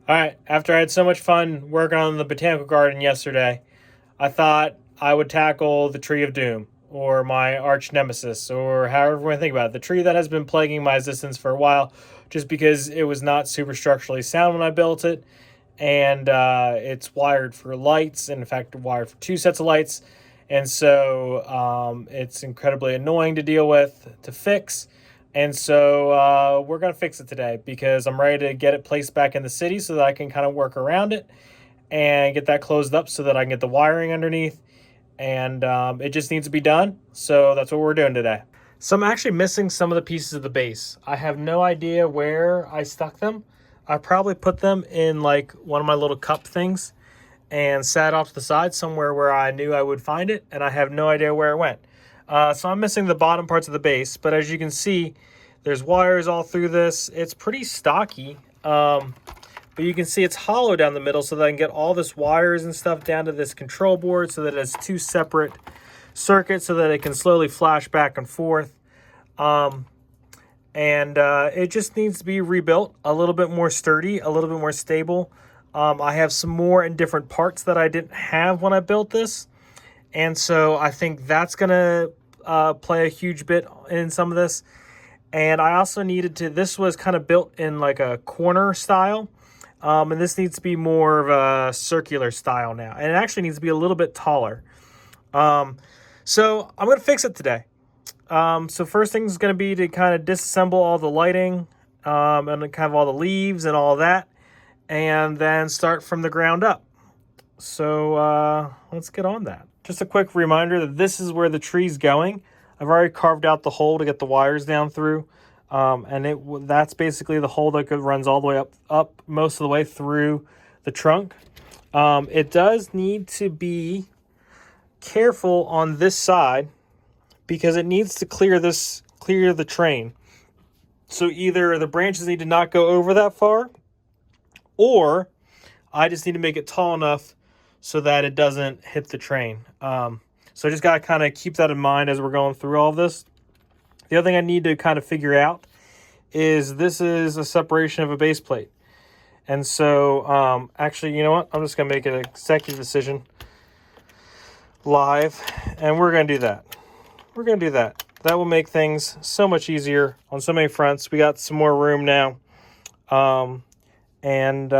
All right, after I had so much fun working on the botanical garden yesterday, I thought I would tackle the Tree of Doom, or my arch nemesis, or however you want to think about it. The tree that has been plaguing my existence for a while, just because it was not super structurally sound when I built it, and it's wired for lights, and in fact, wired for two sets of lights, and so it's incredibly annoying to deal with, to fix. And so we're going to fix it today because I'm ready to get it placed back in the city so that I can kind of work around it and get that closed up so that I can get the wiring underneath. And it just needs to be done. So that's what we're doing today. So I'm actually missing some of the pieces of the base. I have no idea where I stuck them. I probably put them in like one of my little cup things and sat off to the side somewhere where I knew I would find it. And I have no idea where it went. So I'm missing the bottom parts of the base, but as you can see, there's wires all through this. It's pretty stocky, but you can see it's hollow down the middle so that I can get all this wires and stuff down to this control board so that it has two separate circuits so that it can slowly flash back and forth. It just needs to be rebuilt, a little bit more sturdy, a little bit more stable. I have some more in different parts that I didn't have when I built this. And so I think that's going to play a huge bit in some of this. And I also needed to, this was kind of built in like a corner style. And this needs to be more of a circular style now. And it actually needs to be a little bit taller. So I'm going to fix it today. So first thing is going to be to kind of disassemble all the lighting and kind of all the leaves and all that. And then start from the ground up. So let's get on that. Just a quick reminder that this is where the tree's going. I've already carved out the hole to get the wires down through. That's basically the hole that runs all the way up most of the way through the trunk. It does need to be careful on this side because it needs to clear the train. So either the branches need to not go over that far, or I just need to make it tall enough so that it doesn't hit the train. So I just got to kind of keep that in mind as we're going through all of this. The other thing I need to kind of figure out is this is a separation of a base plate. And so actually, you know what? I'm just going to make an executive decision live, and we're going to do that. We're going to do that. That will make things so much easier on so many fronts. We got some more room now, and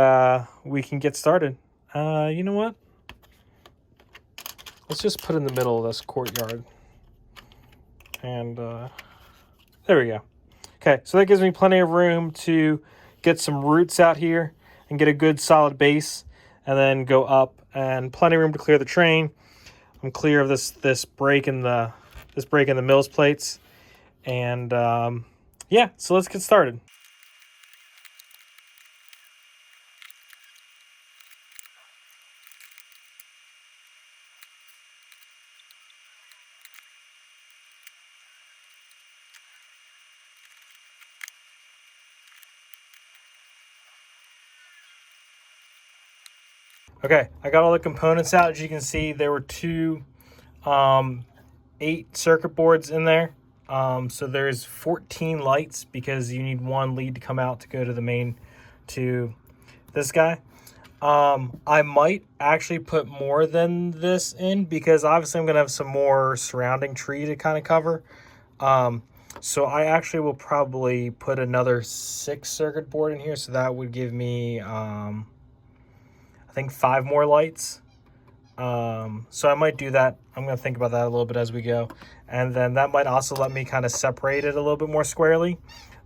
we can get started. You know what? Let's just put it in the middle of this courtyard. And there we go. Okay, so that gives me plenty of room to get some roots out here and get a good solid base and then go up, and plenty of room to clear the train. I'm clear of this break in the mills plates. And yeah, so let's get started. Okay, I got all the components out. As you can see, there were two 8 circuit boards in there. So there's 14 lights because you need one lead to come out to go to the main to this guy. I might actually put more than this in because obviously I'm going to have some more surrounding tree to kind of cover. So I actually will probably put another 6 circuit board in here. So that would give me, I think 5 more lights. So I might do that. I'm going to think about that a little bit as we go. And then that might also let me kind of separate it a little bit more squarely.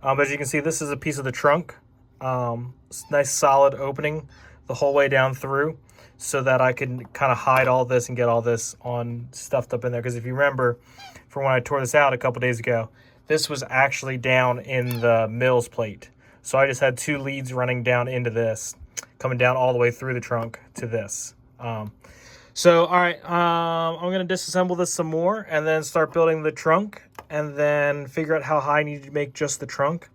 As you can see, this is a piece of the trunk. Nice solid opening the whole way down through so that I can kind of hide all this and get all this on stuffed up in there. Because if you remember from when I tore this out a couple days ago, this was actually down in the mills plate. So I just had 2 leads running down into this, coming down all the way through the trunk to this. So, all right, I'm going to disassemble this some more and then start building the trunk and then figure out how high I need to make just the trunk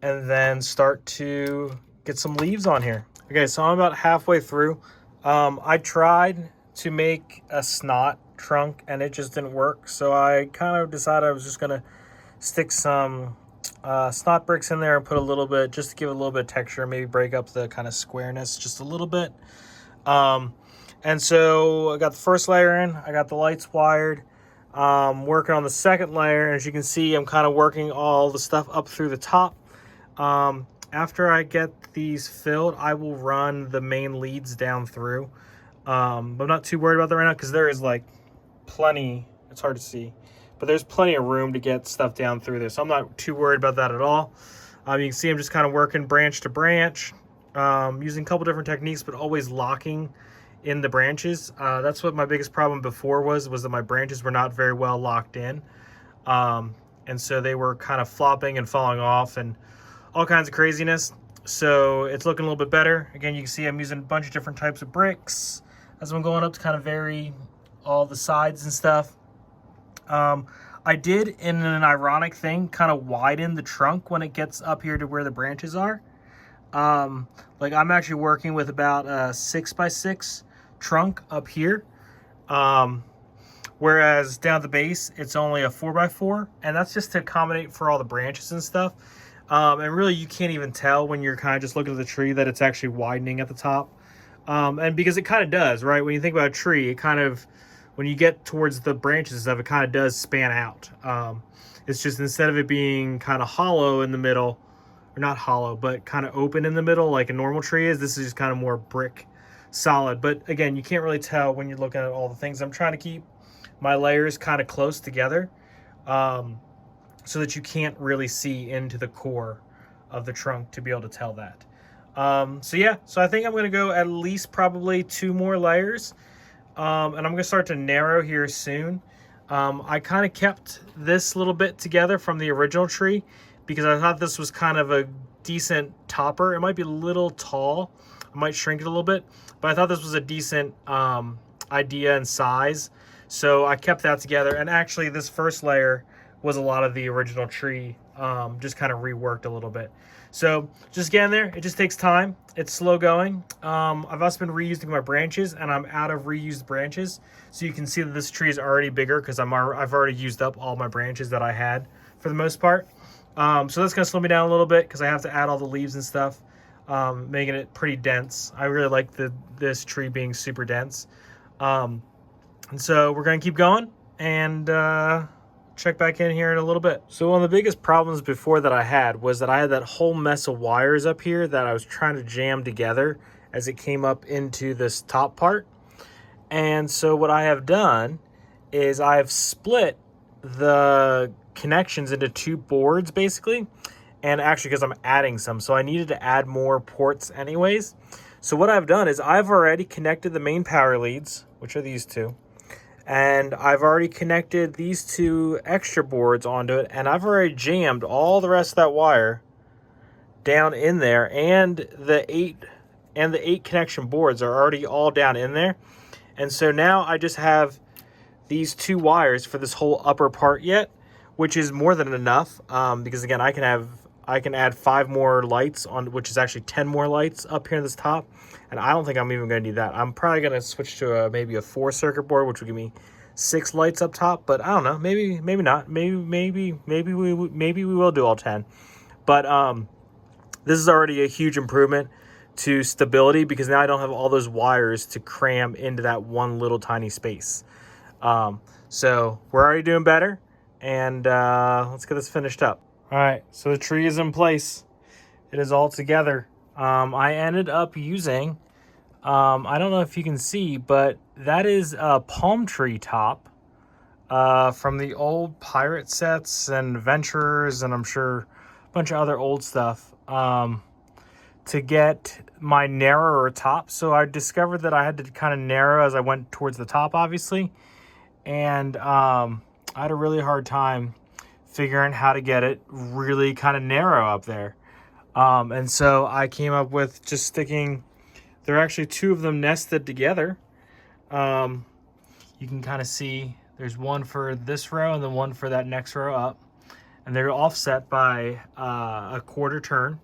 and then start to get some leaves on here. Okay, so I'm about halfway through. I tried to make a snot trunk and it just didn't work. So I kind of decided I was just going to stick some snot bricks in there and put a little bit, just to give it a little bit of texture, maybe break up the kind of squareness just a little bit. And so I got the first layer in, I got the lights wired, working on the second layer. And as you can see, I'm kind of working all the stuff up through the top. After I get these filled, I will run the main leads down through. But I'm not too worried about that right now because there is like plenty, it's hard to see, but there's plenty of room to get stuff down through there. So I'm not too worried about that at all. You can see I'm just kind of working branch to branch, using a couple different techniques, but always locking in the branches. That's what my biggest problem before was that my branches were not very well locked in. And so they were kind of flopping and falling off and all kinds of craziness. So it's looking a little bit better. Again, you can see I'm using a bunch of different types of bricks as I'm going up to kind of vary all the sides and stuff. I did, in an ironic thing, kind of widen the trunk when it gets up here to where the branches are. Like I'm actually working with about a 6x6 trunk up here. Whereas down at the base, it's only a 4x4, and that's just to accommodate for all the branches and stuff. And really, you can't even tell when you're kind of just looking at the tree that it's actually widening at the top. And because it kind of does, right? When you think about a tree, it kind of, when you get towards the branches and stuff, it kind of does span out. It's just instead of it being kind of hollow in the middle, or not hollow, but kind of open in the middle like a normal tree is, this is just kind of more brick solid. But again, you can't really tell when you're looking at all the things. I'm trying to keep my layers kind of close together, so that you can't really see into the core of the trunk to be able to tell that. So yeah, so I think I'm gonna go at least probably 2 more layers, and I'm gonna start to narrow here soon. I kind of kept this little bit together from the original tree because I thought this was kind of a decent topper. It might be a little tall, I might shrink it a little bit, but I thought this was a decent idea and size. So I kept that together, and actually this first layer was a lot of the original tree, just kind of reworked a little bit. So just getting there, it just takes time. It's slow going. I've also been reusing my branches, and I'm out of reused branches. So you can see that this tree is already bigger because I've already used up all my branches that I had for the most part. So that's gonna slow me down a little bit because I have to add all the leaves and stuff, making it pretty dense. I really like this tree being super dense. And so we're gonna keep going and check back in here in a little bit. So one of the biggest problems before that I had was that I had that whole mess of wires up here that I was trying to jam together as it came up into this top part. And so what I have done is I have split the connections into 2 boards basically, and actually because I'm adding some, so I needed to add more ports anyways. So what I've done is I've already connected the main power leads, which are these 2. And I've already connected these 2 extra boards onto it, and I've already jammed all the rest of that wire down in there, and the 8 connection boards are already all down in there. And so now I just have these 2 wires for this whole upper part yet, which is more than enough, because again, I can add 5 more lights on, which is actually 10 more lights up here in this top. And I don't think I'm even going to do that. I'm probably going to switch to maybe a 4 circuit board, which will give me 6 lights up top. But I don't know. Maybe not. Maybe we will do all 10. But this is already a huge improvement to stability because now I don't have all those wires to cram into that one little tiny space. So we're already doing better. And let's get this finished up. All right. So the tree is in place. It is all together. I ended up using, I don't know if you can see, but that is a palm tree top from the old pirate sets and adventurers, and I'm sure a bunch of other old stuff, to get my narrower top. So I discovered that I had to kind of narrow as I went towards the top, obviously, and I had a really hard time figuring how to get it really kind of narrow up there. And so I came up with just sticking, there are actually 2 of them nested together. You can kind of see there's one for this row and then one for that next row up. And they're offset by a 1/4 turn.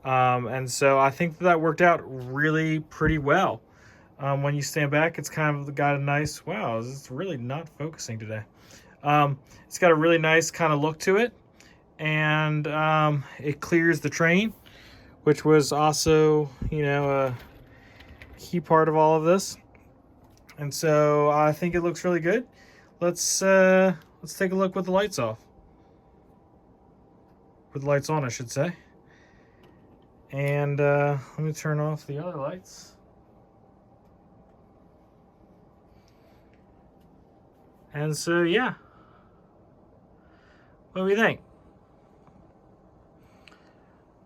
And so I think that worked out really pretty well. When you stand back, it's kind of got a nice, wow, it's really not focusing today. It's got a really nice kind of look to it. and it clears the train, which was also, you know, a key part of all of this. And so I think it looks really good. Let's take a look with the lights off. With the lights on, I should say. And let me turn off the other lights. And so, yeah. What do we think?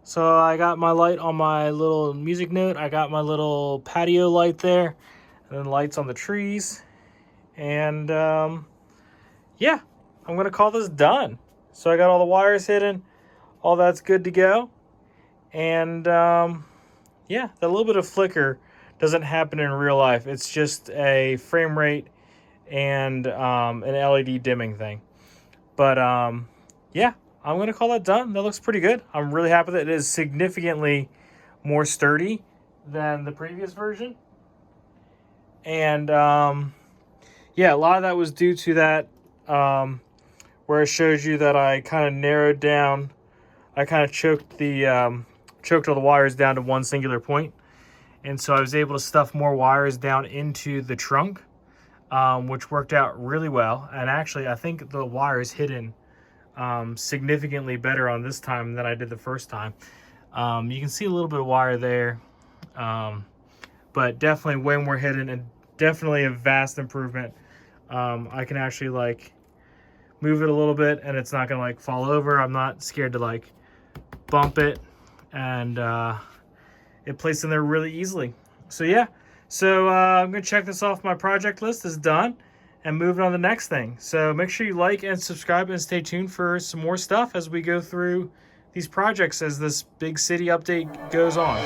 So I got my light on my little music note. I got my little patio light there. And then lights on the trees. And yeah, I'm going to call this done. So I got all the wires hidden. All that's good to go. And yeah, that little bit of flicker doesn't happen in real life. It's just a frame rate and an LED dimming thing. But yeah, I'm going to call that done. That looks pretty good. I'm really happy that it is significantly more sturdy than the previous version. And yeah, a lot of that was due to that where it shows you that I kind of narrowed down. I kind of choked all the wires down to one singular point. And so I was able to stuff more wires down into the trunk, which worked out really well. And actually, I think the wires hidden significantly better on this time than I did the first time. You can see a little bit of wire there, but definitely way more hidden and definitely a vast improvement. I can actually like move it a little bit and it's not gonna like fall over. I'm not scared to like bump it, and it plays in there really easily. So yeah, so I'm gonna check this off my project list. Is done and moving on to the next thing. So make sure you like and subscribe and stay tuned for some more stuff as we go through these projects as this big city update goes on.